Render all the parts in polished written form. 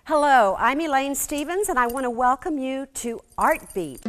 Hello, I'm Elaine Stevens, and I want to welcome you to Art Beat.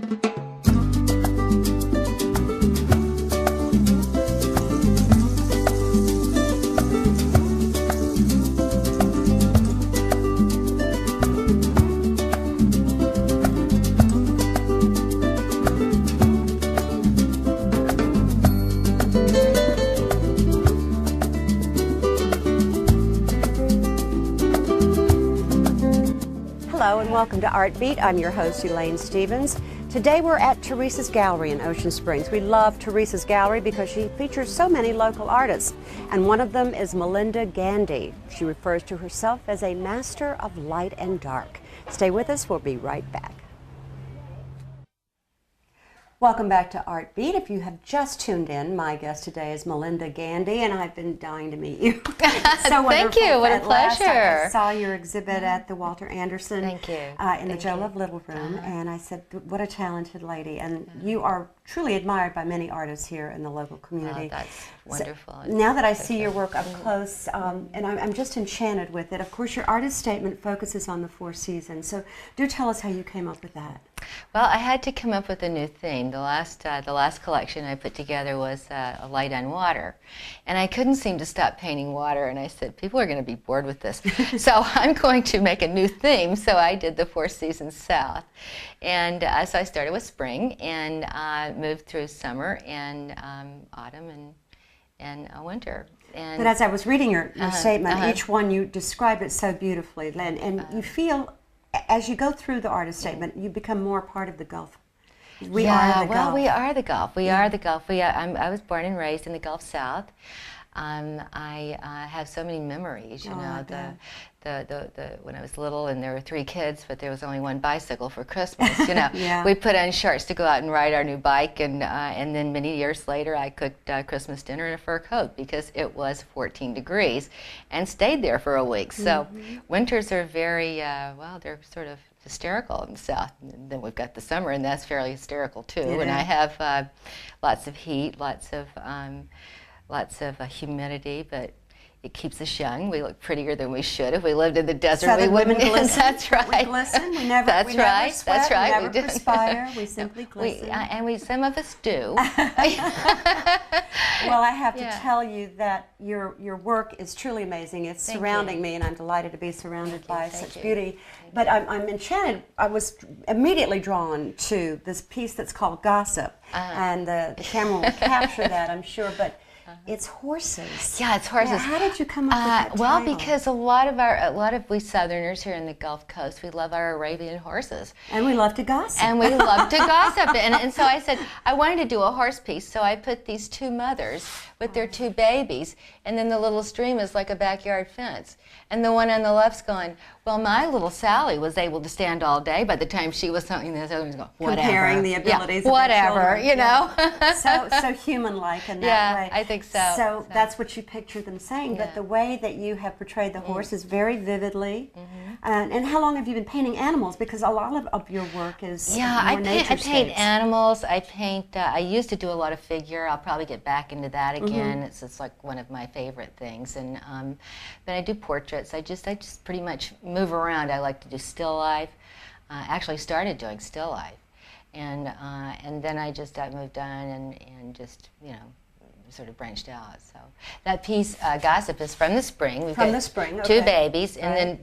Hello and welcome to Art Beat. I'm your host, Elaine Stevens. Today we're at Teresa's Gallery in Ocean Springs. We love Teresa's Gallery because she features so many local artists, and one of them is Melinda Gandy. She refers to herself as a master of light and dark. Stay with us, we'll be right back. Welcome back to Art Beat. If you have just tuned in, my guest today is Melinda Gandy, and I've been dying to meet you. So Thank you. What a pleasure. I saw your exhibit at the Walter Anderson Thank you. In the Joe Love Little Room, and I said, what a talented lady. And you are truly admired by many artists here in the local community. Oh, that's wonderful. So, now that I see your work up close, and I'm just enchanted with it, of course your artist statement focuses on the four seasons. So do tell us how you came up with that. Well, I had to come up with a new theme. The last collection I put together was a light on water, and I couldn't seem to stop painting water. And I said, people are going to be bored with this, so I'm going to make a new theme. So I did the Four Seasons South, and so I started with spring and moved through summer and autumn and winter. But as I was reading your statement, each one you described it so beautifully, Lynn, and you feel, as you go through the artist statement, you become more part of the Gulf. We are the Gulf. We are the Gulf. We are the Gulf. I was born and raised in the Gulf South. I have so many memories. You know, the when I was little, and there were 3 kids, but there was only one bicycle for Christmas. You know, we put on shorts to go out and ride our new bike, and then many years later, I cooked Christmas dinner in a fur coat because it was 14 degrees, and stayed there for a week. So winters are very they're sort of hysterical in the South. And then we've got the summer, and that's fairly hysterical too. And I have lots of heat, lots of humidity, but it keeps us young. We look prettier than we should. If we lived in the desert, Southern we wouldn't. Glisten. That's right. We glisten. We never. That's we right. Never sweat, That's right. We never perspire. We simply glisten. Some of us do. Well, I have to tell you that your work is truly amazing. It's surrounding me, and I'm delighted to be surrounded by such beauty. But I'm enchanted. I was immediately drawn to this piece that's called Gossip, and the camera will capture that, I'm sure. But it's horses. Yeah, it's horses. Now, how did you come up with that Well, title? because a lot of we Southerners here in the Gulf Coast, we love our Arabian horses. And we love to gossip. And we love to gossip. And so I said, I wanted to do a horse piece, so I put these 2 mothers with their 2 babies, and then the little stream is like a backyard fence. And the one on the left's going, well, my little Sally was able to stand all day. By the time she was something, the other one's going, whatever. Comparing the abilities of whatever, their children. you know. So human-like in that way. I think so. So that's what you picture them saying, but the way that you have portrayed the horse is very vividly. And how long have you been painting animals? Because a lot of your work is I paint animals. I used to do a lot of figure. I'll probably get back into that again. It's like one of my favorite things. And then I do portraits. I just pretty much move around. I like to do still life. Actually started doing still life, and then I moved on and just sort of branched out. So that piece, Gossip, is from the spring. We've got 2 babies, and then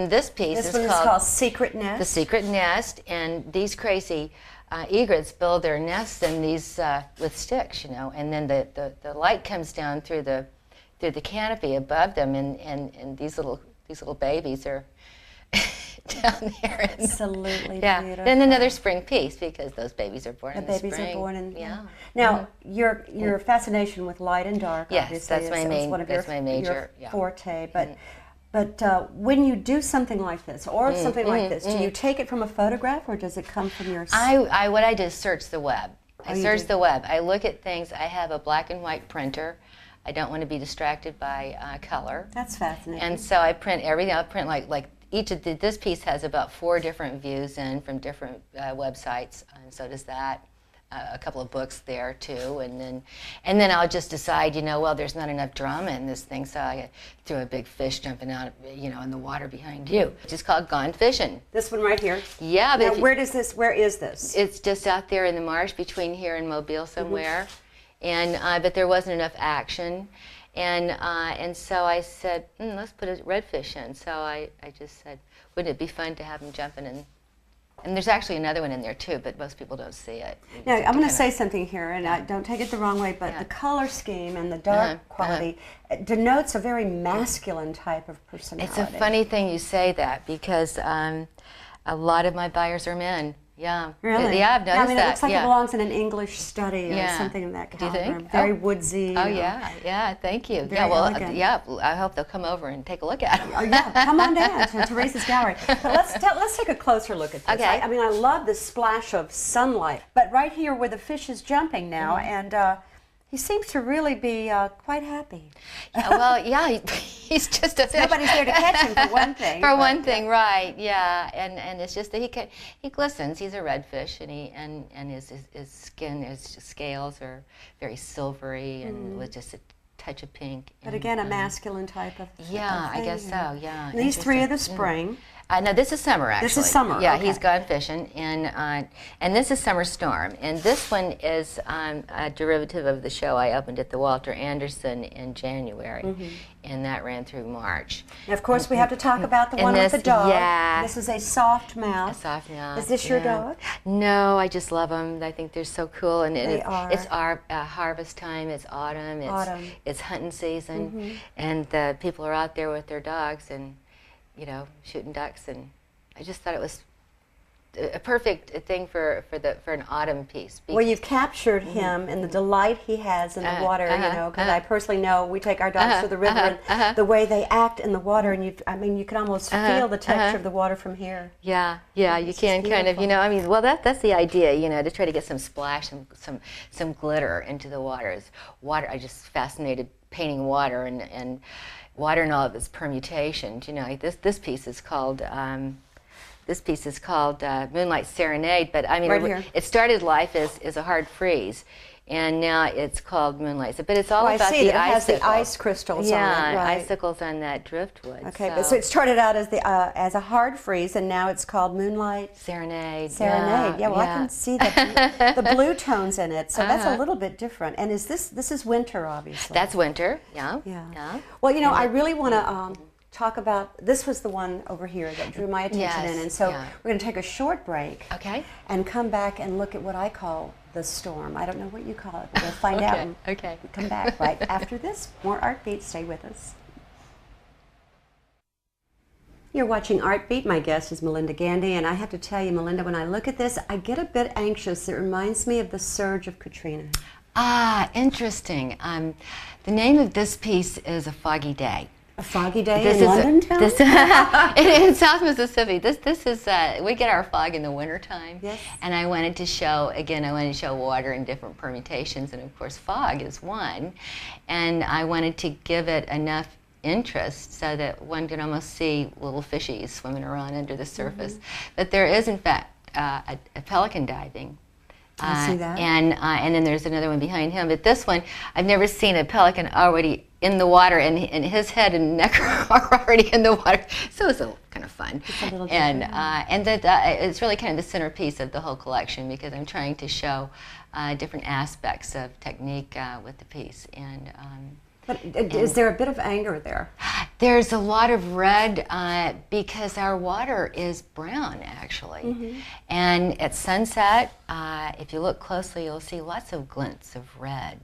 this piece is called Secret Nest. The Secret Nest, and these crazy egrets build their nests in these with sticks, and then the light comes down through the canopy above them, and these little babies are down there. Absolutely beautiful. Then another spring piece, because those babies are born in the spring. The babies are born in Now, your fascination with light and dark, obviously, that's my main. One of that's my major forte. But when you do something like this, or something like this, do you take it from a photograph, or does it come from your? What I do is search the web. I search the web. I look at things. I have a black and white printer. I don't want to be distracted by color. That's fascinating. And so I print everything. I'll print like each of this piece has about 4 different views in from different websites, and so does that. a couple of books there too, and then I'll just decide, well, there's not enough drama in this thing, so I threw a big fish jumping out, in the water behind you. It's just called Gone Fishing. This one right here? Yeah. Now, where is this? It's just out there in the marsh between here and Mobile somewhere, and but there wasn't enough action. And so I said, let's put a redfish in. So I just said, wouldn't it be fun to have him jumping in? And there's actually another one in there too, but most people don't see it. Now, I'm going to say something here, and I don't take it the wrong way, but the color scheme and the dark quality denotes a very masculine type of personality. It's a funny thing you say that, because a lot of my buyers are men. Yeah. Really? Yeah, I've noticed that. It looks like it belongs in an English study or something of that caliber. Do you think? Very woodsy. Oh, yeah, thank you. Very elegant. I hope they'll come over and take a look at them. Oh, yeah, come on down to Teresa's gallery. But let's take a closer look at this. Okay. I mean, I love this splash of sunlight. But right here where the fish is jumping now, and he seems to really be quite happy. He's just a fish. Nobody's there to catch him, for one thing. For one thing, right? Yeah, and it's just that he glistens. He's a redfish, and his skin, his scales are very silvery and with just a touch of pink. But again, a masculine type of thing. I guess so. Yeah. These three are the spring. No, this is summer, actually. This is summer. Yeah, okay. He's gone fishing, and this is Summer Storm, and this one is a derivative of the show I opened at the Walter Anderson in January, and that ran through March. And of course, we have to talk about the one with the dog. Yeah. This is a soft mouth. A soft mouth. Is this your dog? No, I just love them. I think they're so cool, and it's our harvest time. It's autumn. It's hunting season, and the people are out there with their dogs and shooting ducks, and I just thought it was a perfect thing for an autumn piece. Well, you've captured him and the delight he has in the water, because I personally know we take our dogs to the river and the way they act in the water, and you can almost feel the texture of the water from here. Yeah, you can kind of, that's the idea, to try to get some splash and some glitter into the waters. Water, I just fascinated painting water and water and all of its permutations. This piece is called Moonlight Serenade, but right it started life as a hard freeze, and now it's called Moonlight. But it's all about the icicles. It has the ice crystals on it, right. Icicles on that driftwood. Okay, so it started out as a hard freeze, and now it's called Moonlight Serenade. Well, I can see the blue tones in it, so that's a little bit different. And this is winter, obviously. That's winter. Yeah. Well, I really want to talk about, this was the one over here that drew my attention in, and so we're going to take a short break and come back and look at what I call the storm. I don't know what you call it, but we'll find out and come back right after this. More Art Beat. Stay with us. You're watching Art Beat. My guest is Melinda Gandy, and I have to tell you, Melinda, when I look at this, I get a bit anxious. It reminds me of the surge of Katrina. Interesting. The name of this piece is A Foggy Day. A foggy day in London town? In South Mississippi. This is, we get our fog in the wintertime. Yes. And I wanted to show water in different permutations, and of course fog is one. And I wanted to give it enough interest so that one could almost see little fishies swimming around under the surface. But there is, in fact, a pelican diving. I see that. And then there's another one behind him. But this one, I've never seen a pelican already in the water, and his head and neck are already in the water. So it's kind of fun. It's a little and it's really kind of the centerpiece of the whole collection, because I'm trying to show different aspects of technique with the piece. But is there a bit of anger there? There's a lot of red because our water is brown, actually. And at sunset, if you look closely, you'll see lots of glints of red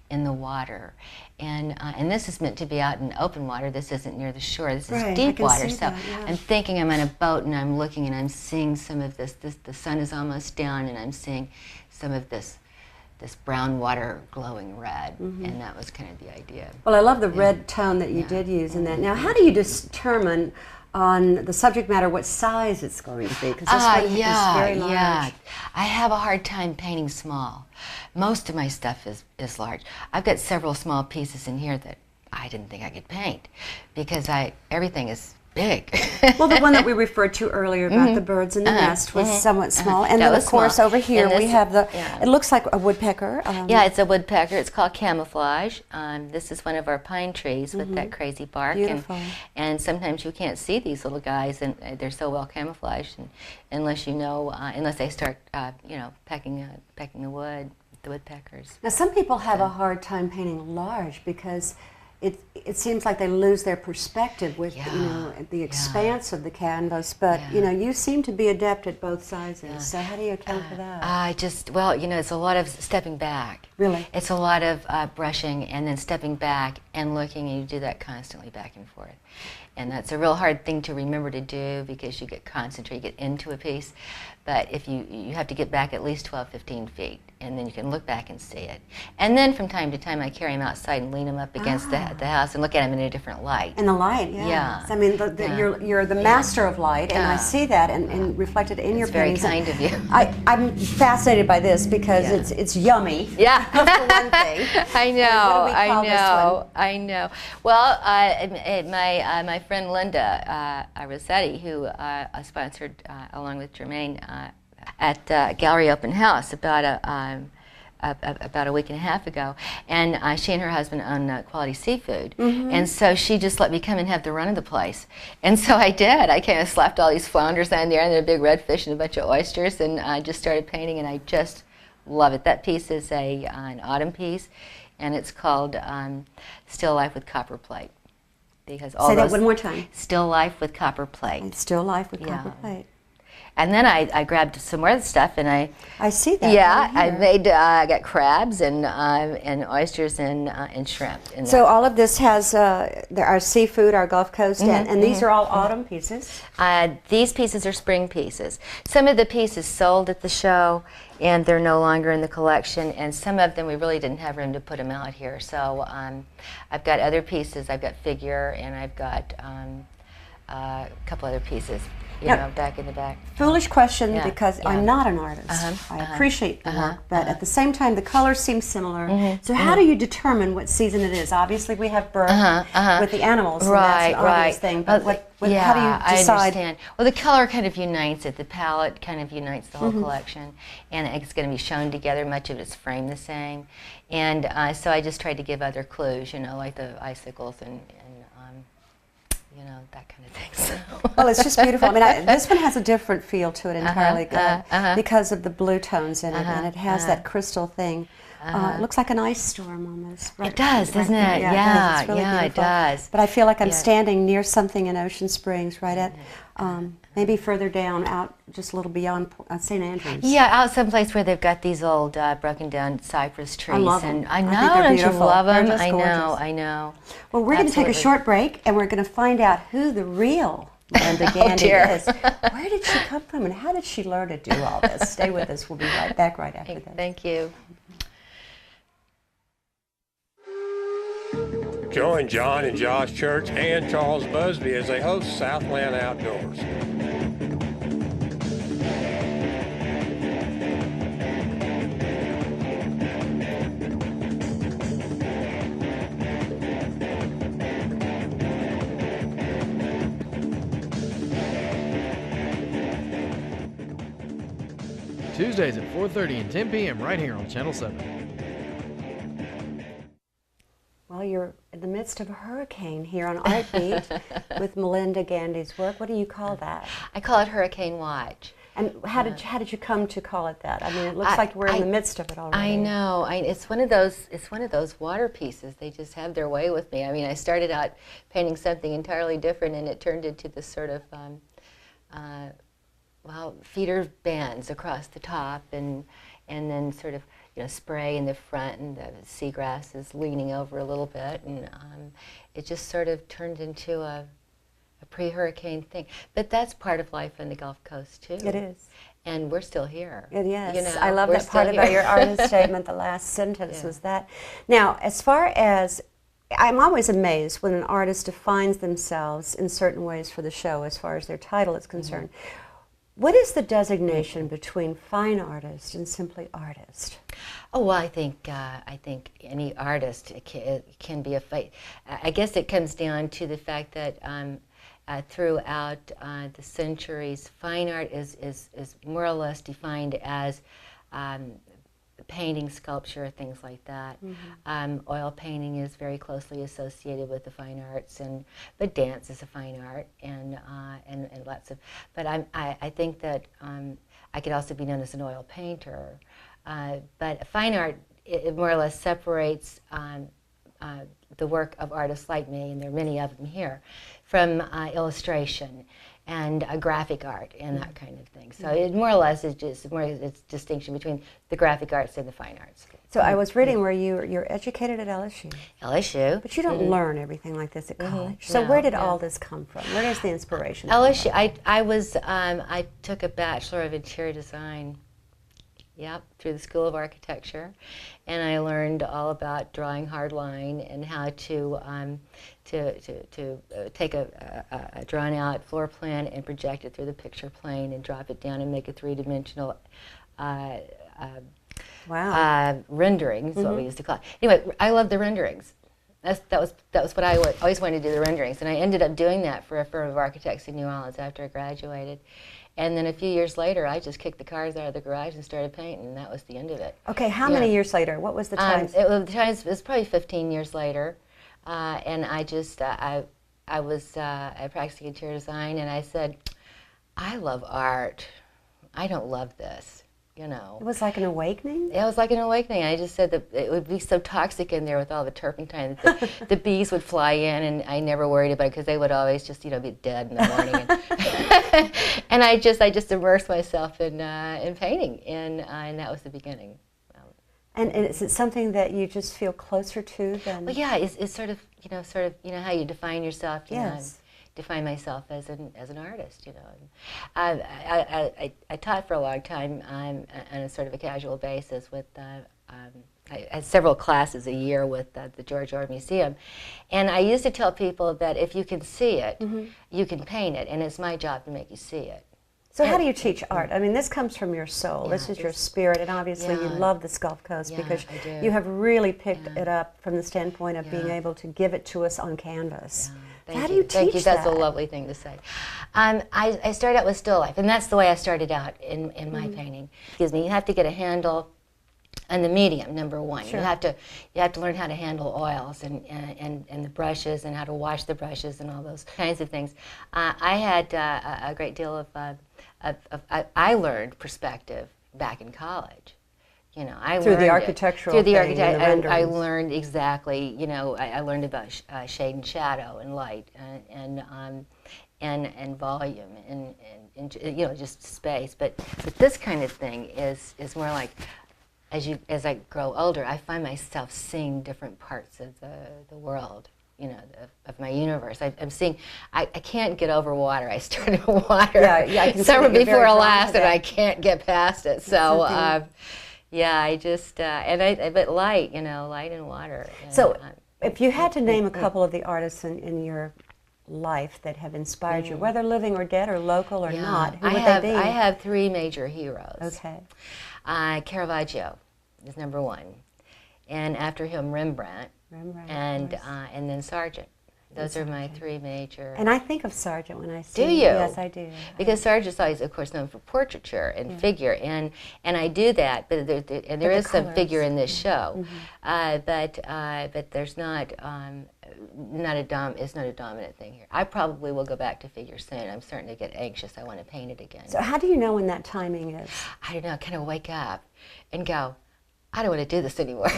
in the water. And this is meant to be out in open water. This isn't near the shore. This is deep water. So I'm thinking I'm on a boat, and I'm looking, and I'm seeing some of this. The sun is almost down, and I'm seeing some of this brown water glowing red, and that was kind of the idea. Well, I love the red tone that you did use in that. Now, how do you determine on the subject matter what size it's going to be? Because this one is very large. Yeah, I have a hard time painting small. Most of my stuff is large. I've got several small pieces in here that I didn't think I could paint, because everything is big. Well, the one that we referred to earlier about the birds in the nest was somewhat small. And then, of course, over here we have the, it looks like a woodpecker. Yeah, it's a woodpecker. It's called camouflage. This is one of our pine trees with that crazy bark. Beautiful. And sometimes you can't see these little guys, and they're so well camouflaged, and unless you know, unless they start, you know, pecking the wood, the woodpeckers. Now, some people have a hard time painting large because it seems like they lose their perspective with you know, the expanse of the canvas, but you know, you seem to be adept at both sizes. So how do you account for that? Well, you know, it's a lot of stepping back. Really? It's a lot of brushing and then stepping back and looking, and you do that constantly back and forth. And that's a real hard thing to remember to do because you get concentrated, you get into a piece. But if you have to get back at least 12, 15 feet, and then you can look back and see it. And then from time to time, I carry them outside and lean them up against the house and look at them in a different light. In the light, yeah. I mean, you're the master of light, and I see that and reflected in your paintings. Very kind of you. I'm fascinated by this because it's yummy. Yeah. For one thing. I know. What do we call this one? I know. Well, my friend Linda Rossetti, who sponsored along with Jermaine at Gallery Open House about a week and a half ago, and she and her husband own Quality Seafood, and so she just let me come and have the run of the place, and so I did. I kind of slapped all these flounders on there and then a big redfish and a bunch of oysters, and I just started painting, and I just love it. That piece is an autumn piece, and it's called Still Life with Copper Plate. Because all Say that one more time. Still Life with Copper Plate. And Still Life with Copper Plate. And then I grabbed some more stuff, and I see that. Yeah, I made I got crabs and oysters and shrimp. So all of this has our seafood, our Gulf Coast, and these are all autumn pieces. These pieces are spring pieces. Some of the pieces sold at the show, and they're no longer in the collection. And some of them we really didn't have room to put them out here. So I've got other pieces. I've got figure, and I've got a couple other pieces. You know, back in the back. Foolish question because I'm not an artist. I appreciate the work, but at the same time, the colors seem similar. So how do you determine what season it is? Obviously, we have birth with the animals, and that's an obvious thing. But how do you decide? I understand. Well, the color kind of unites it. The palette kind of unites the whole collection, and it's going to be shown together. Much of it's framed the same, and so I just tried to give other clues, you know, like the icicles and you know, that kind of thing. So. Well, it's just beautiful. I mean, this one has a different feel to it entirely because of the blue tones in it, and it has that crystal thing. It looks like an ice storm almost. Right, it does, doesn't it? Yeah, it's really it does. But I feel like I'm standing near something in Ocean Springs, right at maybe further down, out just a little beyond St. Andrews. Yeah, out someplace where they've got these old broken down cypress trees. I love them. I know, think they're don't beautiful. you love them? They're just I know. Well, we're going to take a short break, and we're going to find out who the real Melinda Gandy is. Where did she come from, and how did she learn to do all this? Stay with us. We'll be right back right after this. Thank you. Join John and Josh Church and Charles Busby as they host Southland Outdoors. Tuesdays at 4:30 and 10 p.m. right here on Channel 7. Well, you're in the midst of a hurricane here on Art Beat with Melinda Gandy's work. What do you call that? I call it Hurricane Watch. And how did you come to call it that? I mean, it looks like we're in the midst of it already. I know. It's one of those water pieces. They just have their way with me. I mean, I started out painting something entirely different, and it turned into this sort of feeder bands across the top, and then sort of spray in the front, and the seagrass is leaning over a little bit, and it just sort of turned into a pre-hurricane thing. But that's part of life on the Gulf Coast too. It is. And we're still here. It is. I love that part about your artist statement. The last sentence was that. Now, as far as I'm always amazed when an artist defines themselves in certain ways for the show as far as their title is concerned. What is the designation between fine artist and simply artist? Oh, well, I think any artist can be a fight. I guess it comes down to the fact that throughout the centuries, fine art is more or less defined as painting, sculpture, things like that. Oil painting is very closely associated with the fine arts, but dance is a fine art, and lots of. But I think that I could also be known as an oil painter. But fine art, it more or less separates the work of artists like me, and there are many of them here, from illustration and graphic art and that kind of thing. So it more or less is just it's distinction between the graphic arts and the fine arts. So I was reading where you're educated at LSU. LSU. But you don't learn everything like this at college. So where did all this come from? Where does the inspiration come LSU, from? I took a Bachelor of Interior Design. Yep, through the School of Architecture, and I learned all about drawing hard line and how to take a drawn out floor plan and project it through the picture plane and drop it down and make a three-dimensional rendering. Is what we used to call it. Anyway, I love the renderings. That was what I always wanted to do, the renderings, and I ended up doing that for a firm of architects in New Orleans after I graduated. And then a few years later, I just kicked the cars out of the garage and started painting, and that was the end of it. Okay, how many years later? What was the time? It was probably 15 years later, and I just, I was practicing interior design, and I said, I love art. I don't love this. You know. It was like an awakening? It was like an awakening. I just said that it would be so toxic in there with all the turpentine that the bees would fly in, and I never worried about it because they would always just, be dead in the morning. And I just immersed myself in painting, and that was the beginning. And is it something that you just feel closer to than? Well, yeah, it's sort of how you define yourself. Yes. Define myself as an artist, I taught for a long time on a sort of a casual basis with I had several classes a year with the George Ord Museum, and I used to tell people that if you can see it, you can paint it, and it's my job to make you see it. So how do you teach art? I mean, this comes from your soul. This is your spirit, and obviously you love this Gulf Coast because you have really picked it up from the standpoint of being able to give it to us on canvas. How do you teach that? Thank you. That's a lovely thing to say. I started out with still life, and that's the way I started out in my painting. Excuse me. You have to get a handle on the medium, number one. Sure. You have to learn how to handle oils and the brushes and how to wash the brushes and all those kinds of things. I had a great deal of I learned perspective back in college. I through learned the architectural through the thing and the I learned exactly. I learned about shade and shadow and light and volume and just space. But this kind of thing is more like as I grow older, I find myself seeing different parts of the world. Of my universe. I'm seeing, I can't get over water. I started water I can summer see before last, and I can't get past it. So, I just, but light, light and water. So, if you had to name a couple of the artists in your life that have inspired you, whether living or dead or local or not, who would they be? I have three major heroes. Okay. Caravaggio is number one, and after him Rembrandt. And then Sargent. Those are my three major. And I think of Sargent when I see. Do you? Yes, I do. Because Sargent's always, of course, known for portraiture and figure, and I do that. But there is some figure in this show, but there's not a dominant thing here. I probably will go back to figure soon. I'm starting to get anxious. I want to paint it again. So how do you know when that timing is? I don't know. I kind of wake up and go, I don't want to do this anymore.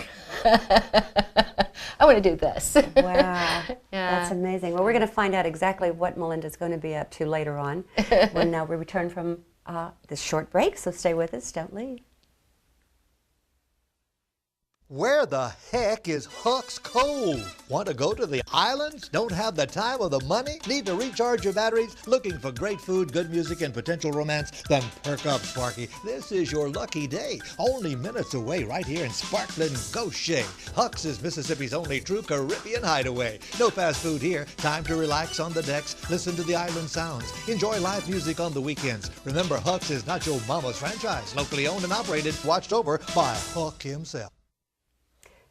I want to do this. Wow, that's amazing. Well, we're going to find out exactly what Melinda's going to be up to later on when we return from this short break, so stay with us, don't leave. Where the heck is Huck's Cove? Want to go to the islands? Don't have the time or the money? Need to recharge your batteries? Looking for great food, good music, and potential romance? Then perk up, Sparky. This is your lucky day. Only minutes away right here in sparkling Goshen. Huck's is Mississippi's only true Caribbean hideaway. No fast food here. Time to relax on the decks. Listen to the island sounds. Enjoy live music on the weekends. Remember, Huck's is not your mama's franchise. Locally owned and operated, watched over by Huck himself.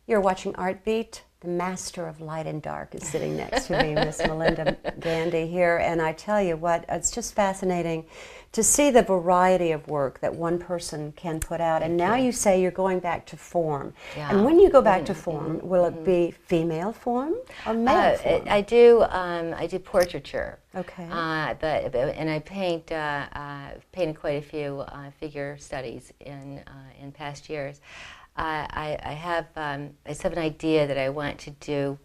You're watching Art Beat. The master of light and dark is sitting next to me, Miss Melinda Gandy here, and I tell you what, it's just fascinating to see the variety of work that one person can put out. And now you say you're going back to form. Yeah. And when you go back to form, will it be female form or male form? I do portraiture. Okay. And I painted quite a few figure studies in past years. I have an idea that I want to do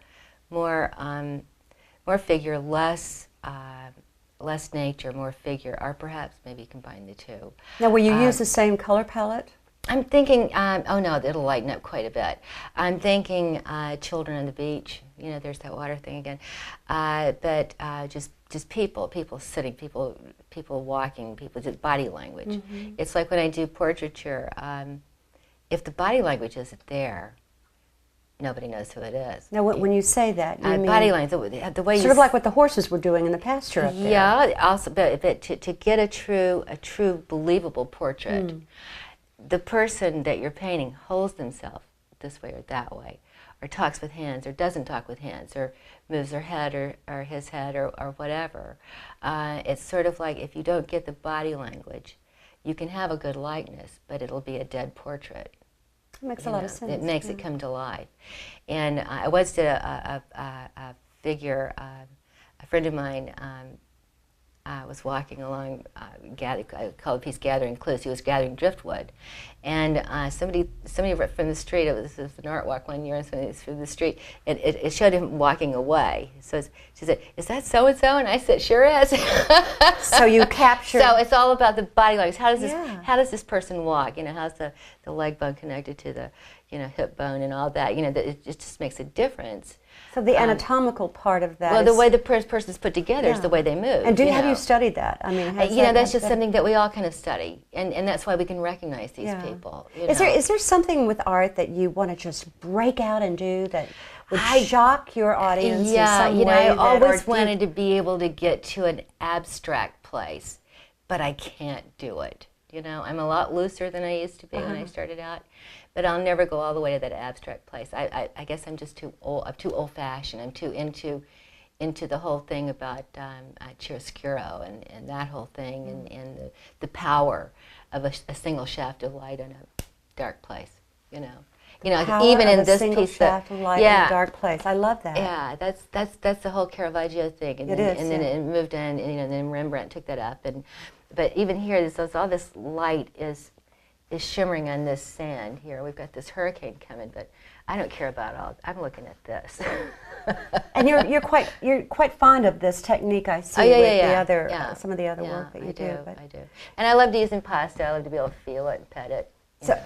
more figure, less nature, more figure, or perhaps maybe combine the two. Now, will you use the same color palette? I'm thinking, oh no, it'll lighten up quite a bit. I'm thinking children on the beach. You know, there's that water thing again. But just people sitting, people walking, people just body language. Mm-hmm. It's like when I do portraiture. If the body language isn't there, nobody knows who it is. Now, when you say that, you mean body language, the way sort of like what the horses were doing in the pasture up there. Yeah, also, but to get a true believable portrait, the person that you're painting holds themselves this way or that way, or talks with hands, or doesn't talk with hands, or moves their head or his head or whatever. It's sort of like if you don't get the body language, you can have a good likeness, but it'll be a dead portrait. It makes a lot of sense. It makes it come to life. And I once did a figure. A friend of mine was walking along, I call the piece Gathering Clues. He was gathering driftwood. And somebody from the street, this was an art walk one year, and somebody from the street, it showed him walking away. So she said, "Is that so-and-so?" And I said, "Sure is." So you capture. So it's all about the body language. How does this person walk? You know, how's the leg bone connected to the, hip bone and all that? You know, it just makes a difference. So the anatomical part of that. Well, the way the person's put together is the way they move. And have you studied that? I mean, that's just something that we all kind of study, and that's why we can recognize these people. Is there something with art that you want to just break out and do that would shock your audience? Yeah, in some way I always wanted to be able to get to an abstract place, but I can't do it. I'm a lot looser than I used to be when I started out. But I'll never go all the way to that abstract place. I guess I'm just too old. I'm too old-fashioned. I'm too into the whole thing about chiaroscuro and that whole thing and the power of a single shaft of light in a dark place. Even in this piece, shaft of light in a dark place. I love that. Yeah, that's the whole Caravaggio thing. And then it moved in, and then Rembrandt took that up. But even here, all this light is shimmering on this sand here. We've got this hurricane coming, but I don't care about all. I'm looking at this. And you're quite fond of this technique, I see. Some of the other work that you do. I do. And I love to use impasto. I love to be able to feel it and pet it. So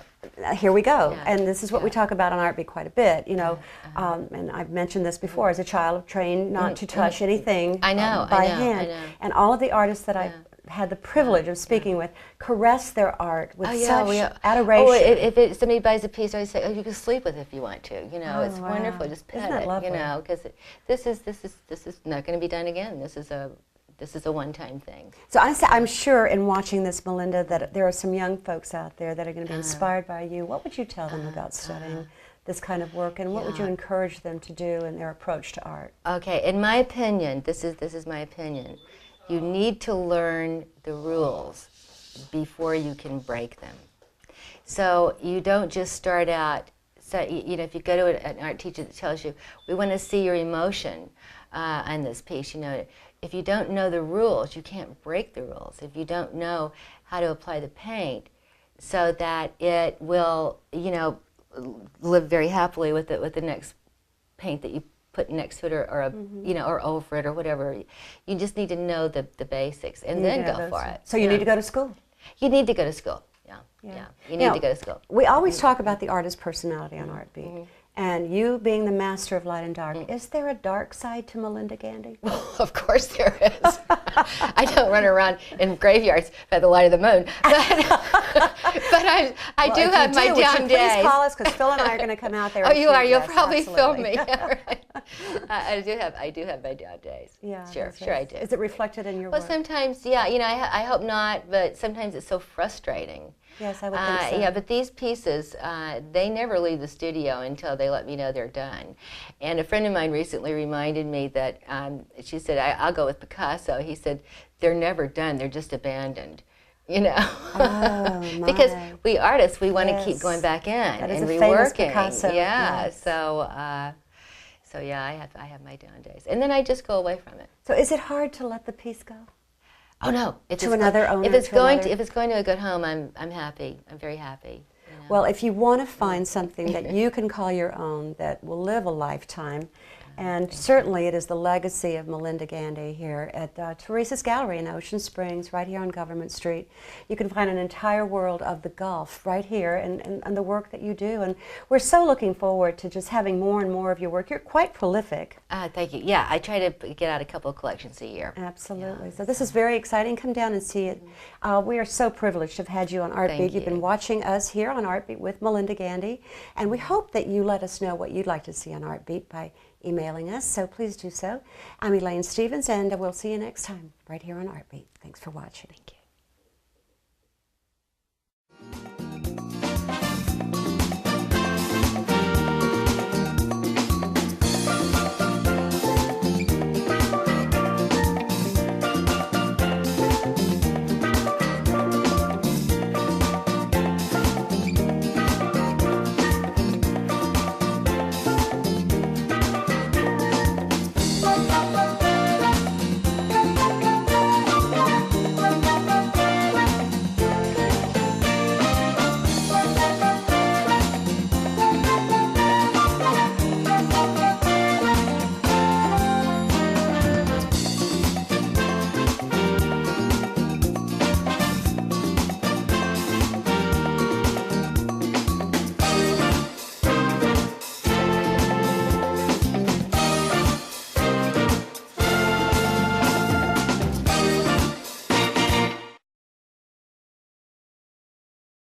here we go, and this is what we talk about on Art Beat quite a bit. And I've mentioned this before. As a child, trained not to touch anything by hand, and all of the artists that I've had the privilege of speaking with caress their art with such adoration. If somebody buys a piece, I say, you can sleep with it if you want to. It's wonderful. Just pet it. Lovely? Because this is not going to be done again. This is a one-time thing. So I'm sure in watching this, Melinda, that there are some young folks out there that are going to be inspired by you. What would you tell them about studying this kind of work, and what would you encourage them to do in their approach to art? Okay, in my opinion, this is my opinion. You need to learn the rules before you can break them. So you don't just start out. So if you go to an art teacher that tells you, "We want to see your emotion on this piece," if you don't know the rules, you can't break the rules. If you don't know how to apply the paint so that it will, live very happily with the next paint that you put next to it or over it or whatever. You just need to know the basics and then go for it. So you need to go to school. You need to go to school. Yeah. You need to go to school. We always talk about the artist's personality on Art Beat. And you being the master of light and dark, is there a dark side to Melinda Gandy? Of course there is. I don't run around in graveyards by the light of the moon, but I do have my down days. Please call us, because Phil and I are going to come out there. Oh, you are. You'll probably film me. Yeah, right. I do have my down days. Yeah, sure I do. Is it reflected in your work? Well, sometimes, I hope not, but sometimes it's so frustrating. Yes, I would think so. Yeah, but these pieces, they never leave the studio until they let me know they're done. And a friend of mine recently reminded me that, she said, I'll go with Picasso. He said, they're never done, they're just abandoned. You know, oh, because we artists, we want to keep going back in and reworking. Picasso. Yeah, Yes. so yeah, I have my down days, and then I just go away from it. So is it hard to let the piece go? Oh no, To another owner. If it's going to a good home, I'm happy. I'm very happy. You know? Well, if you want to find something that you can call your own that will live a lifetime, and certainly it is the legacy of Melinda Gandy here at Teresa's Gallery in Ocean Springs, right here on Government Street. You can find an entire world of the Gulf right here and the work that you do. And we're so looking forward to just having more and more of your work. You're quite prolific. Thank you. Yeah, I try to get out a couple of collections a year. Absolutely. Yeah. So this is very exciting. Come down and see it. We are so privileged to have had you on Art Beat. You've been watching us here on Art Beat with Melinda Gandy. And we hope that you let us know what you'd like to see on Art Beat by emailing us, so please do so. I'm Elaine Stevens, and we'll see you next time right here on Art Beat. Thanks for watching. Thank you. Bye.